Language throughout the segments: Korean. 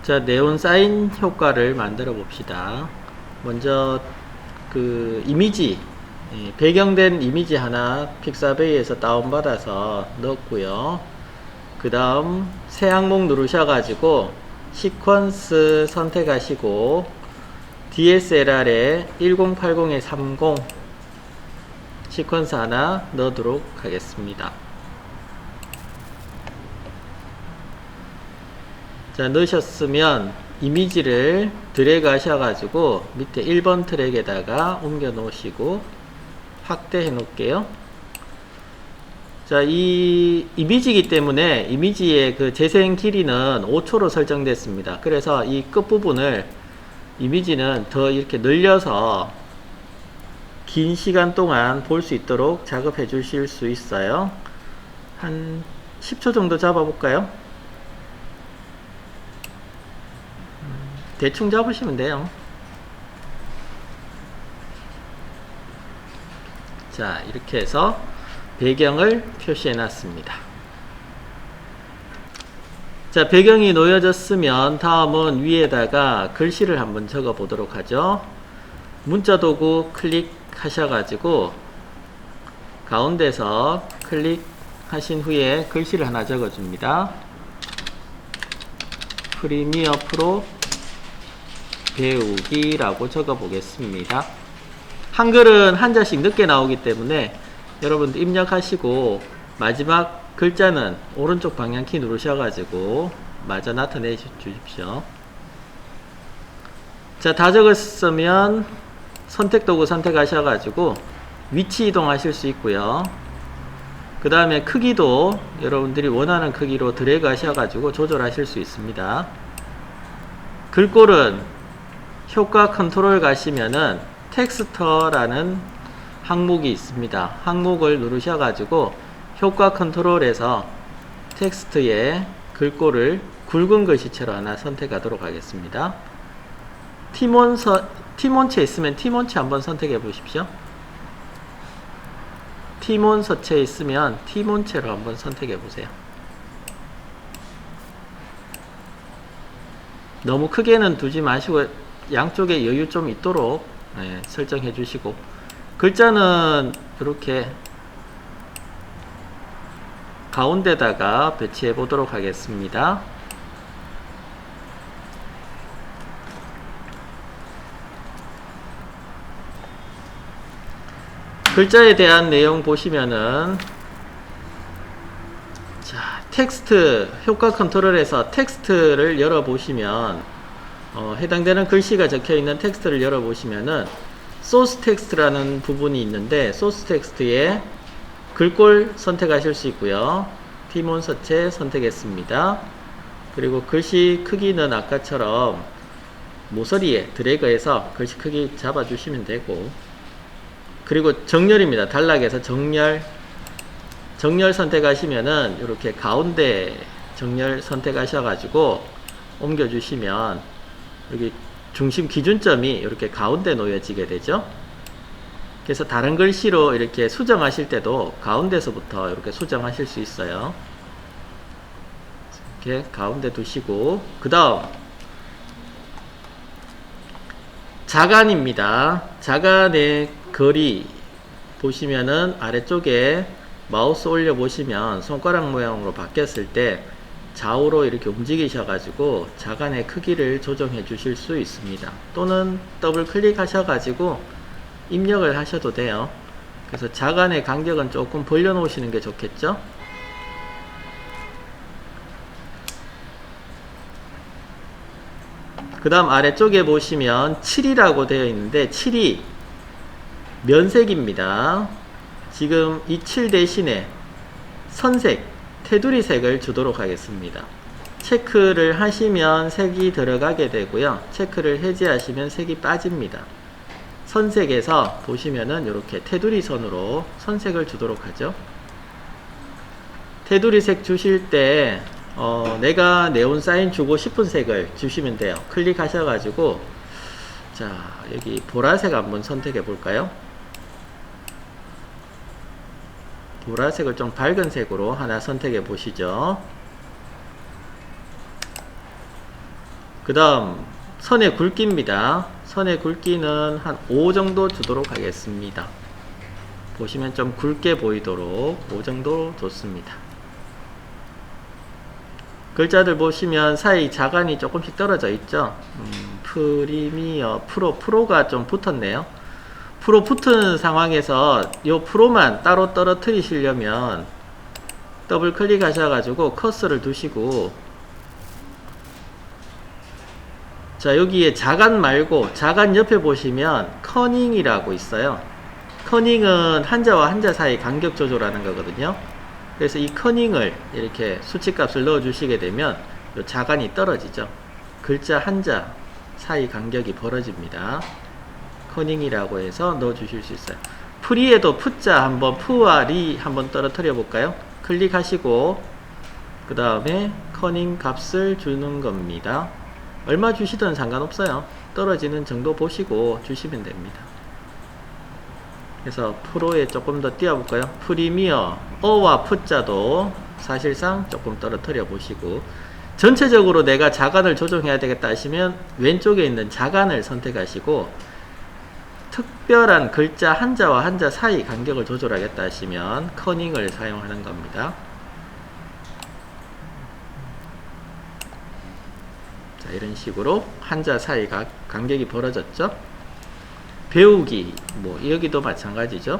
자, 네온 사인 효과를 만들어 봅시다. 먼저 그 이미지, 배경된 이미지 하나 픽사베이에서 다운받아서 넣었고요. 그 다음 새 항목 누르셔가지고 시퀀스 선택하시고 DSLR에 1080에 30 시퀀스 하나 넣도록 하겠습니다. 자, 넣으셨으면 이미지를 드래그 하셔가지고 밑에 1번 트랙에다가 옮겨 놓으시고 확대해 놓을게요. 자, 이 이미지이기 때문에 이미지의 그 재생 길이는 5초로 설정됐습니다. 그래서 이 끝부분을 이미지는 더 이렇게 늘려서 긴 시간 동안 볼 수 있도록 작업해 주실 수 있어요. 한 10초 정도 잡아 볼까요? 대충 잡으시면 돼요. 자, 이렇게 해서 배경을 표시해 놨습니다. 자, 배경이 놓여졌으면 다음은 위에다가 글씨를 한번 적어 보도록 하죠. 문자 도구 클릭하셔가지고 가운데서 클릭하신 후에 글씨를 하나 적어 줍니다. 프리미어 프로 배우기라고 적어 보겠습니다. 한글은 한자씩 늦게 나오기 때문에 여러분들 입력하시고 마지막 글자는 오른쪽 방향키 누르셔가지고 마저 나타내 주십시오. 자, 다 적었으면 선택 도구 선택하셔가지고 위치 이동하실 수 있고요. 그 다음에 크기도 여러분들이 원하는 크기로 드래그 하셔가지고 조절하실 수 있습니다. 글꼴은 효과 컨트롤 가시면은 텍스터라는 항목이 있습니다. 항목을 누르셔가지고 효과 컨트롤에서 텍스트에 글꼴을 굵은 글씨체로 하나 선택하도록 하겠습니다. 티몬체 있으면 티몬체 한번 선택해 보십시오. 티몬서체 있으면 티몬체로 한번 선택해 보세요. 너무 크게는 두지 마시고 양쪽에 여유 좀 있도록 설정해 주시고, 글자는 이렇게 가운데다가 배치해 보도록 하겠습니다. 글자에 대한 내용 보시면은, 자, 텍스트 효과 컨트롤에서 텍스트를 열어 보시면 해당되는 글씨가 적혀 있는 텍스트를 열어 보시면은 소스 텍스트라는 부분이 있는데, 소스 텍스트에 글꼴 선택하실 수 있고요. 티몬서체 선택했습니다. 그리고 글씨 크기는 아까처럼 모서리에 드래그해서 글씨 크기 잡아주시면 되고, 그리고 정렬입니다. 단락에서 정렬 선택하시면은 이렇게 가운데 정렬 선택하셔가지고 옮겨주시면 여기 중심 기준점이 이렇게 가운데 놓여지게 되죠. 그래서 다른 글씨로 이렇게 수정하실 때도 가운데서부터 이렇게 수정하실 수 있어요. 이렇게 가운데 두시고, 그 다음 자간입니다. 자간의 거리 보시면은 아래쪽에 마우스 올려 보시면 손가락 모양으로 바뀌었을 때 좌우로 이렇게 움직이셔가지고 자간의 크기를 조정해 주실 수 있습니다. 또는 더블 클릭하셔가지고 입력을 하셔도 돼요. 그래서 자간의 간격은 조금 벌려 놓으시는 게 좋겠죠. 그 다음 아래쪽에 보시면 7이라고 되어 있는데 7이 면색입니다. 지금 이 7 대신에 선색, 테두리 색을 주도록 하겠습니다. 체크를 하시면 색이 들어가게 되고요. 체크를 해제하시면 색이 빠집니다. 선색에서 보시면은 이렇게 테두리 선으로 선색을 주도록 하죠. 테두리 색 주실 때 내가 네온 사인 주고 싶은 색을 주시면 돼요. 클릭하셔가지고 자, 여기 보라색 한번 선택해 볼까요? 보라색을 좀 밝은 색으로 하나 선택해 보시죠. 그 다음 선의 굵기입니다. 선의 굵기는 한 5 정도 주도록 하겠습니다. 보시면 좀 굵게 보이도록 5 정도 줬습니다. 글자들 보시면 사이 자간이 조금씩 떨어져 있죠. 프리미어, 프로가 좀 붙었네요. 프로 붙은 상황에서 이 프로만 따로 떨어뜨리시려면 더블 클릭하셔가지고 커서를 두시고, 자, 여기에 자간 말고 자간 옆에 보시면 커닝이라고 있어요. 커닝은 한자와 한자 사이 간격 조절하는 거거든요. 그래서 이 커닝을 이렇게 수치값을 넣어 주시게 되면 요 자간이 떨어지죠. 글자 한자 사이 간격이 벌어집니다. 커닝이라고 해서 넣어 주실 수 있어요. 프리에도 푸자 한번, 푸와 리 한번 떨어뜨려 볼까요? 클릭하시고 그 다음에 커닝 값을 주는 겁니다. 얼마 주시든 상관없어요. 떨어지는 정도 보시고 주시면 됩니다. 그래서 프로에 조금 더 띄워볼까요? 프리미어, 어와 푸자도 사실상 조금 떨어뜨려 보시고, 전체적으로 내가 자간을 조정해야 되겠다 하시면 왼쪽에 있는 자간을 선택하시고, 특별한 글자 한자와 한자 사이 간격을 조절하겠다 하시면 커닝을 사용하는 겁니다. 자, 이런 식으로 한자 사이 간격이 벌어졌죠. 배우기, 뭐 여기도 마찬가지죠.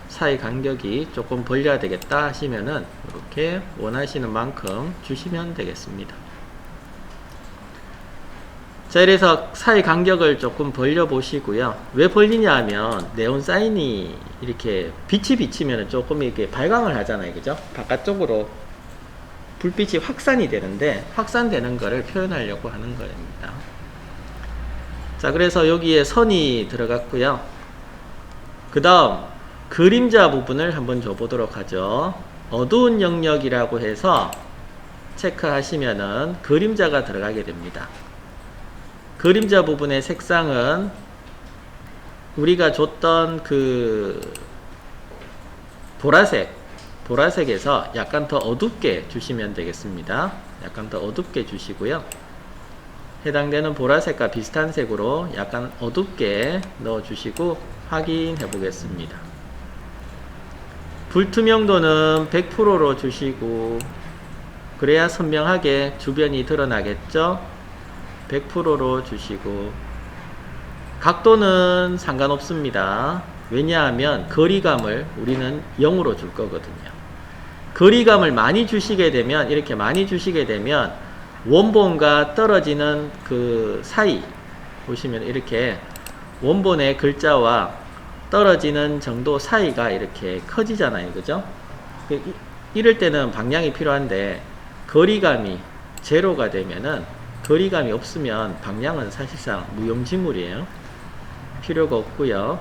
사이 간격이 조금 벌려야 되겠다 하시면은 이렇게 원하시는 만큼 주시면 되겠습니다. 자, 이래서 사이 간격을 조금 벌려 보시고요. 왜 벌리냐 하면 네온 사인이 이렇게 빛이 비치면 조금 이렇게 발광을 하잖아요, 그죠? 바깥쪽으로 불빛이 확산이 되는데, 확산되는 거를 표현하려고 하는 겁니다. 자, 그래서 여기에 선이 들어갔고요. 그 다음 그림자 부분을 한번 줘보도록 하죠. 어두운 영역이라고 해서 체크하시면은 그림자가 들어가게 됩니다. 그림자 부분의 색상은 우리가 줬던 그 보라색에서 약간 더 어둡게 주시면 되겠습니다. 약간 더 어둡게 주시고요. 해당되는 보라색과 비슷한 색으로 약간 어둡게 넣어주시고 확인해 보겠습니다. 불투명도는 100%로 주시고, 그래야 선명하게 주변이 드러나겠죠. 100%로 주시고, 각도는 상관없습니다. 왜냐하면 거리감을 우리는 0으로 줄 거거든요. 거리감을 많이 주시게 되면, 이렇게 많이 주시게 되면 원본과 떨어지는 그 사이 보시면 이렇게 원본의 글자와 떨어지는 정도 사이가 이렇게 커지잖아요, 그죠? 이럴 때는 방향이 필요한데, 거리감이 제로가 되면은, 거리감이 없으면 방향은 사실상 무용지물이에요. 필요가 없고요.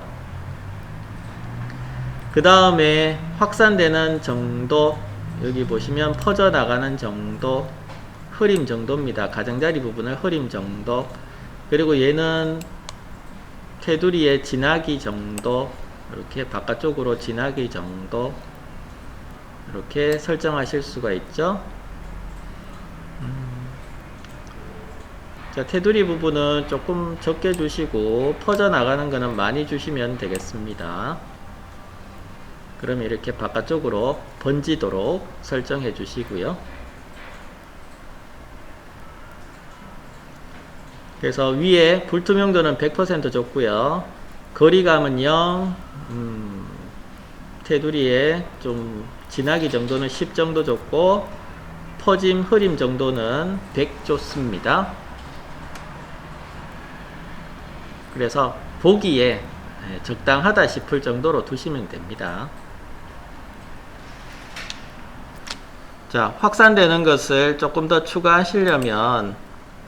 그 다음에 확산되는 정도, 여기 보시면 퍼져나가는 정도, 흐림 정도입니다. 가장자리 부분을 흐림 정도, 그리고 얘는 테두리의 지나기 정도, 이렇게 바깥쪽으로 지나기 정도, 이렇게 설정하실 수가 있죠. 자, 테두리 부분은 조금 적게 주시고 퍼져나가는 거는 많이 주시면 되겠습니다. 그러면 이렇게 바깥쪽으로 번지도록 설정해 주시고요. 그래서 위에 불투명도는 100% 줬고요. 거리감은 0, 테두리에 좀 진하기 정도는 10 정도 줬고, 퍼짐, 흐림 정도는 100 줬습니다. 그래서 보기에 적당하다 싶을 정도로 두시면 됩니다. 자, 확산되는 것을 조금 더 추가하시려면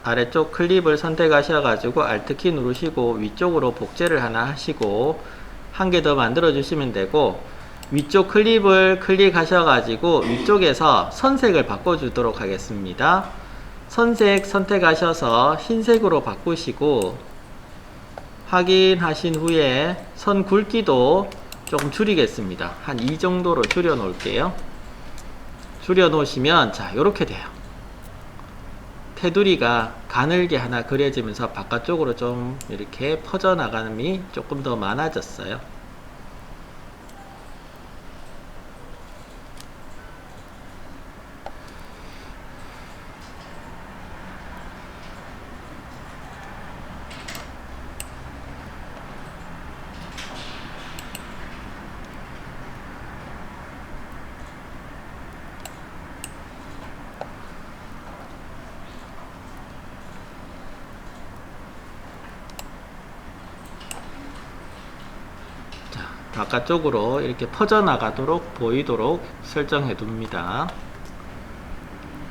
아래쪽 클립을 선택하셔가지고 Alt키 누르시고 위쪽으로 복제를 하나 하시고 한 개 더 만들어 주시면 되고, 위쪽 클립을 클릭하셔가지고 위쪽에서 선색을 바꿔주도록 하겠습니다. 선색 선택하셔서 흰색으로 바꾸시고, 확인하신 후에 선 굵기도 조금 줄이겠습니다. 한 이 정도로 줄여 놓을게요. 줄여 놓으시면 자, 요렇게 돼요. 테두리가 가늘게 하나 그려지면서 바깥쪽으로 좀 이렇게 퍼져나감이 조금 더 많아졌어요. 바깥쪽으로 이렇게 퍼져나가도록 보이도록 설정해 둡니다.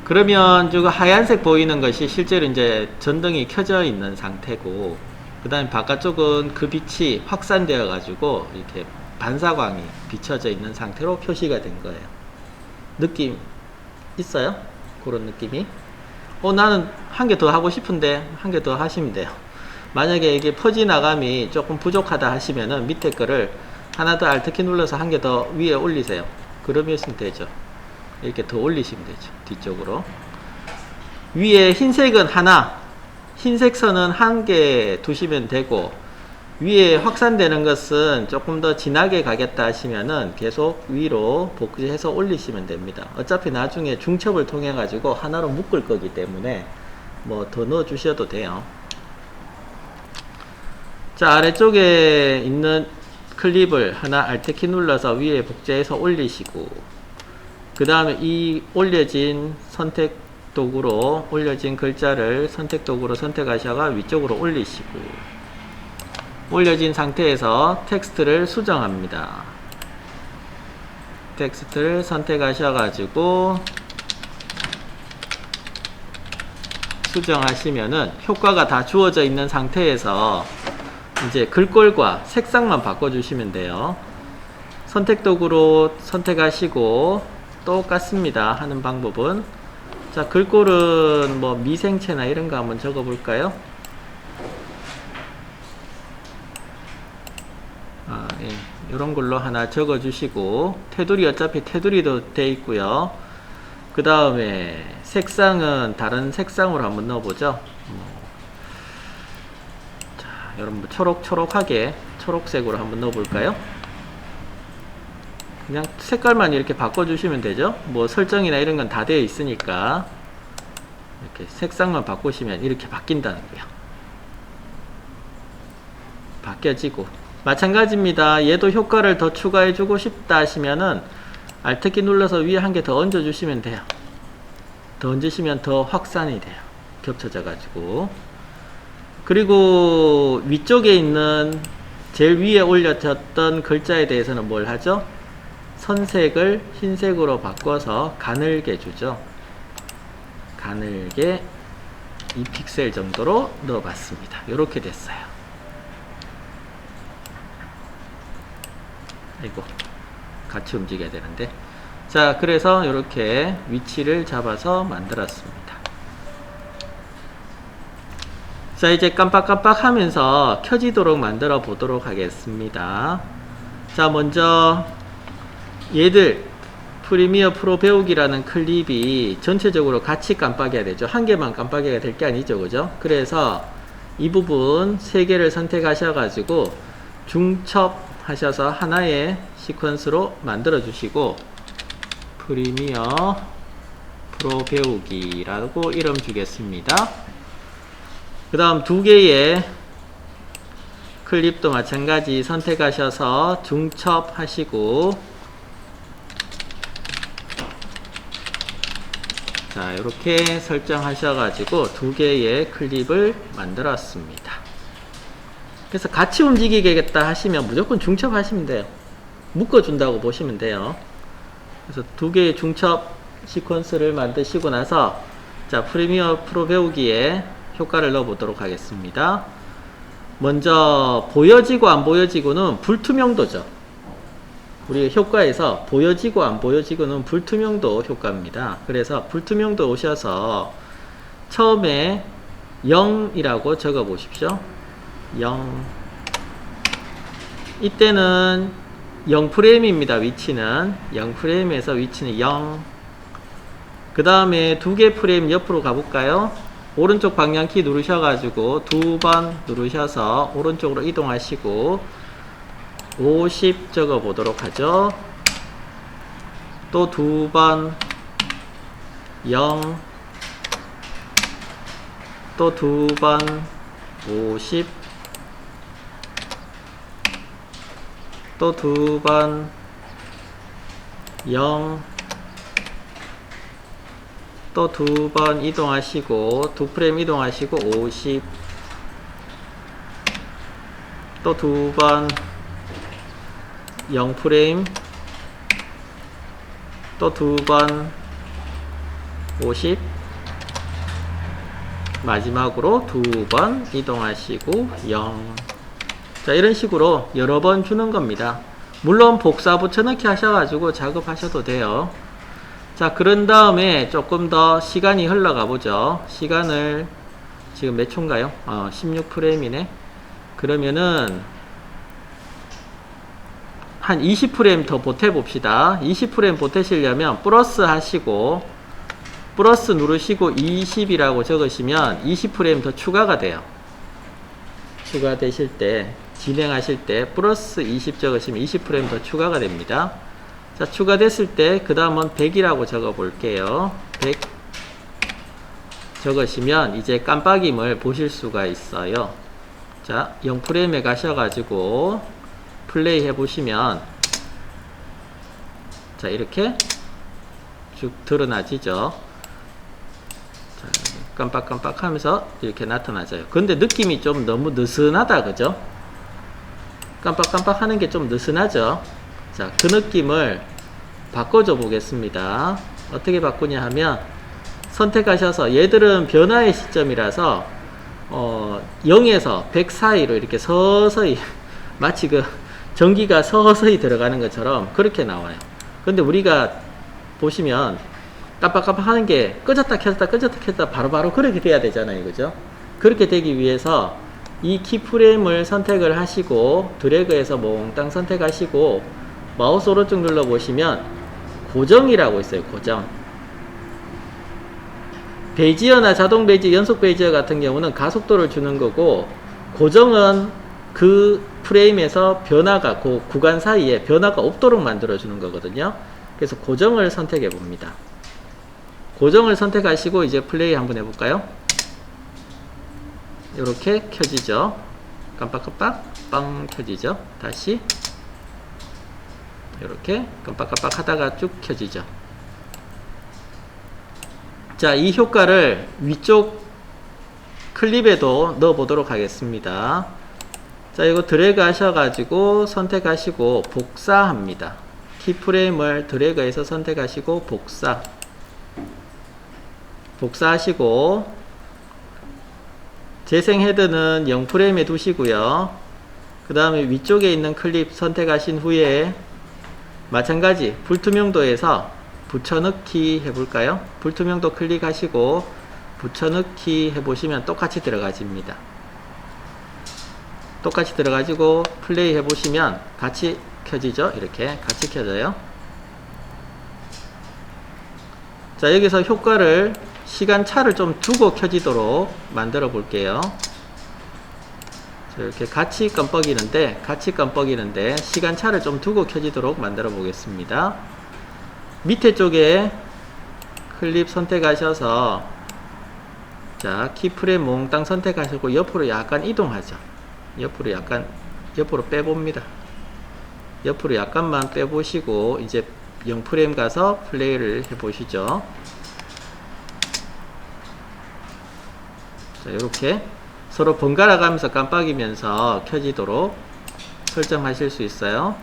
그러면 지금 하얀색 보이는 것이 실제로 이제 전등이 켜져 있는 상태고, 그 다음에 바깥쪽은 그 빛이 확산되어 가지고 이렇게 반사광이 비춰져 있는 상태로 표시가 된 거예요. 느낌 있어요? 그런 느낌이? 나는 한 개 더 하고 싶은데 한 개 더 하시면 돼요. 만약에 이게 퍼지나감이 조금 부족하다 하시면은 밑에 거를 하나 더 Alt키 눌러서 한 개 더 위에 올리세요. 그러면 되죠. 이렇게 더 올리시면 되죠. 뒤쪽으로. 위에 흰색은 하나, 흰색 선은 한 개 두시면 되고, 위에 확산되는 것은 조금 더 진하게 가겠다 하시면은 계속 위로 복제해서 올리시면 됩니다. 어차피 나중에 중첩을 통해 가지고 하나로 묶을 거기 때문에 뭐 더 넣어 주셔도 돼요. 자, 아래쪽에 있는 클립을 하나 Alt키 눌러서 위에 복제해서 올리시고, 그 다음에 이 올려진 선택 도구로 올려진 글자를 선택 도구로 선택하셔가 위쪽으로 올리시고, 올려진 상태에서 텍스트를 수정합니다. 텍스트를 선택하셔가지고 수정하시면은 효과가 다 주어져 있는 상태에서 이제 글꼴과 색상만 바꿔주시면 돼요. 선택 도구로 선택하시고 똑같습니다. 하는 방법은. 자, 글꼴은 뭐 미생체나 이런 거 한번 적어 볼까요? 예. 이런 걸로 하나 적어 주시고, 테두리 어차피 테두리도 돼 있고요. 그 다음에 색상은 다른 색상으로 한번 넣어보죠. 여러분 초록초록하게 초록색으로 한번 넣어볼까요? 그냥 색깔만 이렇게 바꿔주시면 되죠. 뭐 설정이나 이런 건 다 되어 있으니까 이렇게 색상만 바꾸시면 이렇게 바뀐다는 거예요. 바뀌어지고, 마찬가지입니다. 얘도 효과를 더 추가해주고 싶다 하시면은 Alt키 눌러서 위에 한 개 더 얹어주시면 돼요. 더 얹으시면 더 확산이 돼요. 겹쳐져 가지고. 그리고 위쪽에 있는 제일 위에 올려졌던 글자에 대해서는 뭘 하죠? 선색을 흰색으로 바꿔서 가늘게 주죠. 가늘게 2픽셀 정도로 넣어봤습니다. 이렇게 됐어요. 아이고, 같이 움직여야 되는데. 자, 그래서 이렇게 위치를 잡아서 만들었습니다. 자, 이제 깜빡깜빡 하면서 켜지도록 만들어 보도록 하겠습니다. 자, 먼저 얘들 프리미어 프로 배우기라는 클립이 전체적으로 같이 깜빡여야 되죠. 한 개만 깜빡여야 될 게 아니죠. 그죠? 그래서 이 부분 세 개를 선택하셔 가지고 중첩 하셔서 하나의 시퀀스로 만들어 주시고, 프리미어 프로 배우기라고 이름 주겠습니다. 그 다음 두 개의 클립도 마찬가지 선택하셔서 중첩 하시고, 자, 이렇게 설정하셔가지고 두 개의 클립을 만들었습니다. 그래서 같이 움직이겠다 하시면 무조건 중첩 하시면 돼요. 묶어준다고 보시면 돼요. 그래서 두 개의 중첩 시퀀스를 만드시고 나서, 자, 프리미어 프로 배우기에 효과를 넣어 보도록 하겠습니다. 먼저 보여지고 안 보여지고는 불투명도죠. 우리 효과에서 보여지고 안 보여지고는 불투명도 효과입니다. 그래서 불투명도 오셔서 처음에 0이라고 적어 보십시오. 0. 이때는 0프레임입니다. 위치는 0프레임에서 위치는 0. 그 다음에 두 개 프레임 옆으로 가볼까요? 오른쪽 방향키 누르셔가지고 두 번 누르셔서 오른쪽으로 이동하시고 50 적어 보도록 하죠. 또 두 번 0, 또 두 번 50, 또 두 번 0, 또 두 번 이동하시고 두 프레임 이동하시고 50, 또 두 번 0프레임, 또 두 번 50, 마지막으로 두 번 이동하시고 0. 자, 이런 식으로 여러 번 주는 겁니다. 물론 복사 붙여넣기 하셔가지고 작업하셔도 돼요. 자, 그런 다음에 조금 더 시간이 흘러가 보죠. 시간을 지금 몇 초인가요? 16프레임이네. 그러면은 한 20프레임 더 보태 봅시다. 20프레임 보태시려면 플러스 하시고 플러스 누르시고 20이라고 적으시면 20프레임 더 추가가 돼요. 추가되실 때, 진행하실 때 플러스 20 적으시면 20프레임 더 추가가 됩니다. 자, 추가됐을 때 그 다음은 100이라고 적어 볼게요. 100 적으시면 이제 깜빡임을 보실 수가 있어요. 자, 0프레임에 가셔가지고 플레이 해보시면 자, 이렇게 쭉 드러나지죠. 자, 깜빡깜빡 하면서 이렇게 나타나져요. 근데 느낌이 좀 너무 느슨하다, 그죠? 깜빡깜빡 하는 게 좀 느슨하죠? 자, 그 느낌을 바꿔줘 보겠습니다. 어떻게 바꾸냐 하면 선택하셔서, 얘들은 변화의 시점이라서 0에서 100 사이로 이렇게 서서히 마치 그 전기가 서서히 들어가는 것처럼 그렇게 나와요. 근데 우리가 보시면 깜빡깜빡 하는 게 끄졌다 켜졌다 끄졌다 켜졌다 바로바로 그렇게 돼야 되잖아요, 그죠? 그렇게 되기 위해서 이 키프레임을 선택을 하시고 드래그해서 몽땅 선택하시고 마우스 오른쪽 눌러 보시면 고정이라고 있어요. 고정. 베이지어나 자동 베이지어, 연속 베이지어 같은 경우는 가속도를 주는 거고, 고정은 그 프레임에서 변화가, 그 구간 사이에 변화가 없도록 만들어 주는 거거든요. 그래서 고정을 선택해 봅니다. 고정을 선택하시고 이제 플레이 한번 해볼까요? 이렇게 켜지죠. 깜빡깜빡 빵 켜지죠. 다시 이렇게 깜빡깜빡 하다가 쭉 켜지죠. 자, 이 효과를 위쪽 클립에도 넣어 보도록 하겠습니다. 자, 이거 드래그 하셔가지고 선택하시고 복사합니다. 키프레임을 드래그해서 선택하시고 복사하시고 재생 헤드는 0프레임에 두시고요. 그 다음에 위쪽에 있는 클립 선택하신 후에 마찬가지 불투명도에서 붙여넣기 해볼까요? 불투명도 클릭하시고 붙여넣기 해보시면 똑같이 들어가집니다. 똑같이 들어가지고 플레이 해보시면 같이 켜지죠? 이렇게 같이 켜져요. 자, 여기서 효과를 시간차를 좀 두고 켜지도록 만들어 볼게요. 자, 이렇게 같이 깜빡이는데 시간차를 좀 두고 켜지도록 만들어 보겠습니다. 밑에 쪽에 클립 선택하셔서 자, 키프레임 몽땅 선택하시고 옆으로 약간 이동하죠. 옆으로 빼봅니다. 옆으로 약간만 빼보시고 이제 0프레임 가서 플레이를 해보시죠. 자, 이렇게 서로 번갈아 가면서 깜빡이면서 켜지도록 설정하실 수 있어요.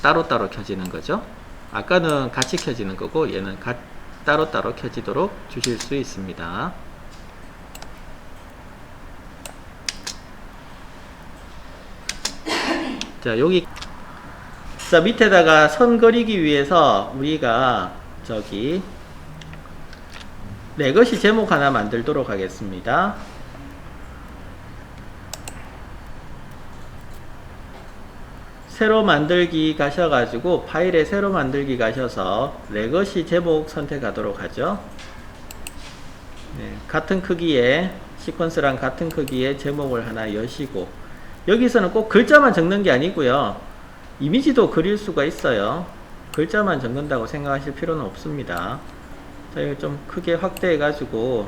따로따로 켜지는 거죠. 아까는 같이 켜지는 거고 얘는 따로따로 켜지도록 주실 수 있습니다. 자, 여기 자, 밑에다가 선 그리기 위해서 우리가 저기 레거시 제목 하나 만들도록 하겠습니다. 새로 만들기 가셔가지고 파일에 새로 만들기 가셔서 레거시 제목 선택하도록 하죠. 네, 같은 크기의 시퀀스랑 같은 크기의 제목을 하나 여시고, 여기서는 꼭 글자만 적는 게 아니고요, 이미지도 그릴 수가 있어요. 글자만 적는다고 생각하실 필요는 없습니다. 자, 이거 좀 크게 확대해 가지고,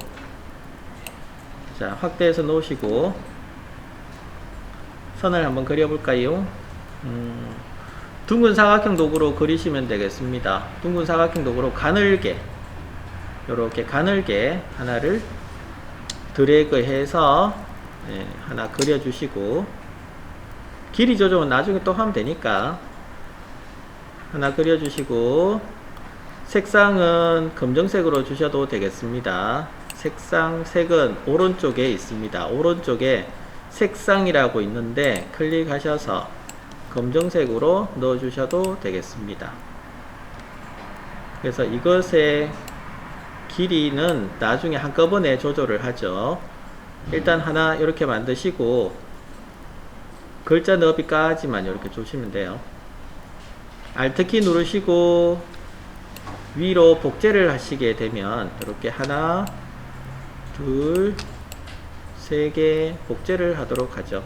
자, 확대해서 놓으시고 선을 한번 그려볼까요? 둥근 사각형 도구로 그리시면 되겠습니다. 둥근 사각형 도구로 가늘게, 이렇게 가늘게 하나를 드래그 해서 하나 그려주시고, 길이 조정은 나중에 또 하면 되니까 하나 그려주시고, 색상은 검정색으로 주셔도 되겠습니다. 색상 색은 오른쪽에 있습니다. 오른쪽에 색상이라고 있는데 클릭하셔서 검정색으로 넣어 주셔도 되겠습니다. 그래서 이것의 길이는 나중에 한꺼번에 조절을 하죠. 일단 하나 이렇게 만드시고, 글자 너비까지만 이렇게 주시면 돼요. Alt키 누르시고 위로 복제를 하시게 되면 이렇게 하나, 둘, 세 개 복제를 하도록 하죠.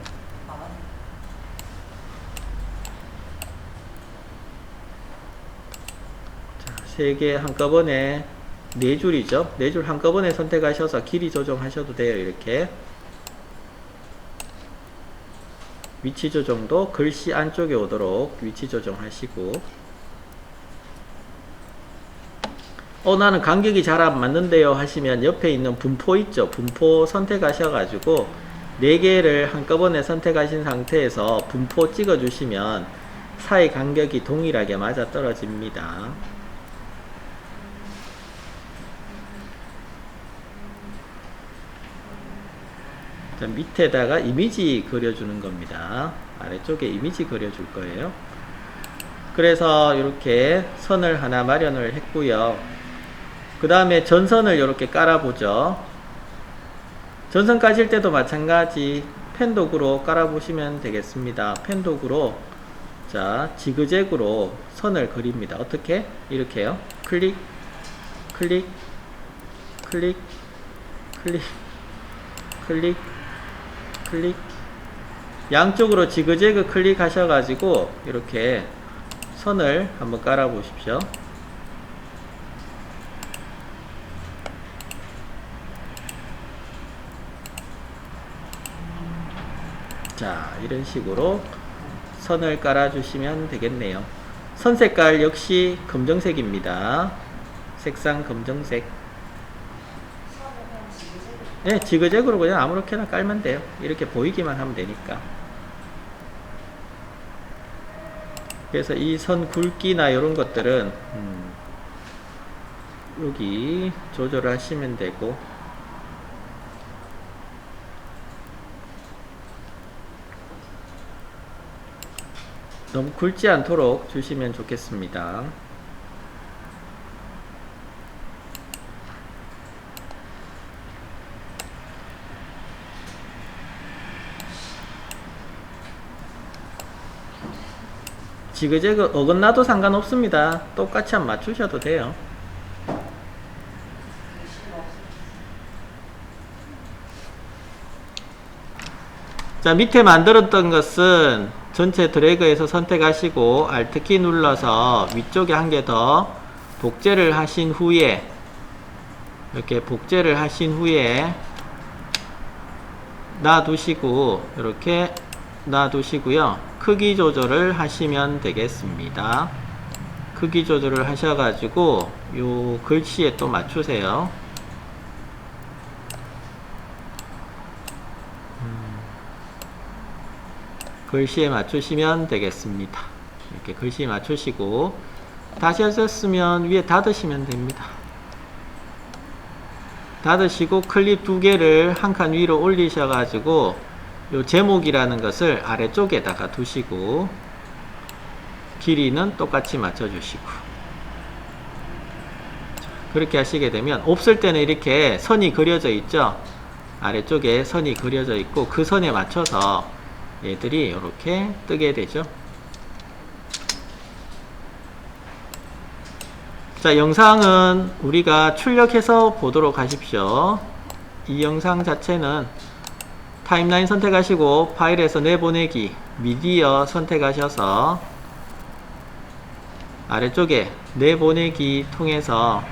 자, 세 개 한꺼번에 네 줄이죠. 네 줄 한꺼번에 선택하셔서 길이 조정하셔도 돼요. 이렇게 위치 조정도 글씨 안쪽에 오도록 위치 조정하시고, 나는 간격이 잘 안 맞는데요 하시면 옆에 있는 분포 있죠. 분포 선택하셔가지고 4개를 한꺼번에 선택하신 상태에서 분포 찍어 주시면 사이 간격이 동일하게 맞아 떨어집니다. 자, 밑에다가 이미지 그려주는 겁니다. 아래쪽에 이미지 그려줄 거예요. 그래서 이렇게 선을 하나 마련을 했고요. 그 다음에 전선을 이렇게 깔아보죠. 전선 까실 때도 마찬가지 펜 도구로 깔아보시면 되겠습니다. 펜 도구로, 자, 지그재그로 선을 그립니다. 어떻게? 이렇게요. 클릭, 클릭, 클릭, 클릭, 클릭, 클릭. 양쪽으로 지그재그 클릭하셔가지고 이렇게 선을 한번 깔아보십시오. 자, 이런 식으로 선을 깔아 주시면 되겠네요. 선 색깔 역시 검정색입니다. 색상 검정색. 네, 지그재그로 그냥 아무렇게나 깔면 돼요. 이렇게 보이기만 하면 되니까. 그래서 이 선 굵기나 이런 것들은 여기 조절하시면 되고, 너무 굵지 않도록 주시면 좋겠습니다. 지그재그 어긋나도 상관없습니다. 똑같이 한 맞추셔도 돼요. 자, 밑에 만들었던 것은 전체 드래그해서 선택하시고 Alt키 눌러서 위쪽에 한 개 더 복제를 하신 후에, 이렇게 복제를 하신 후에 놔두시고, 이렇게 놔두시고요. 크기 조절을 하시면 되겠습니다. 크기 조절을 하셔가지고 요 글씨에 또 맞추세요. 글씨에 맞추시면 되겠습니다. 이렇게 글씨에 맞추시고 다시 하셨으면 위에 닫으시면 됩니다. 닫으시고 클립 2개를 한 칸 위로 올리셔가지고 요 제목이라는 것을 아래쪽에다가 두시고 길이는 똑같이 맞춰주시고, 그렇게 하시게 되면 없을 때는 이렇게 선이 그려져 있죠. 아래쪽에 선이 그려져 있고 그 선에 맞춰서 얘들이 이렇게 뜨게 되죠. 자, 영상은 우리가 출력해서 보도록 하십시오. 이 영상 자체는 타임라인 선택하시고 파일에서 내보내기, 미디어 선택하셔서 아래쪽에 내보내기 통해서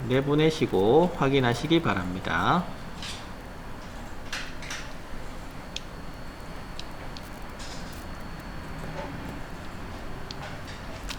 내보내시고 확인하시기 바랍니다.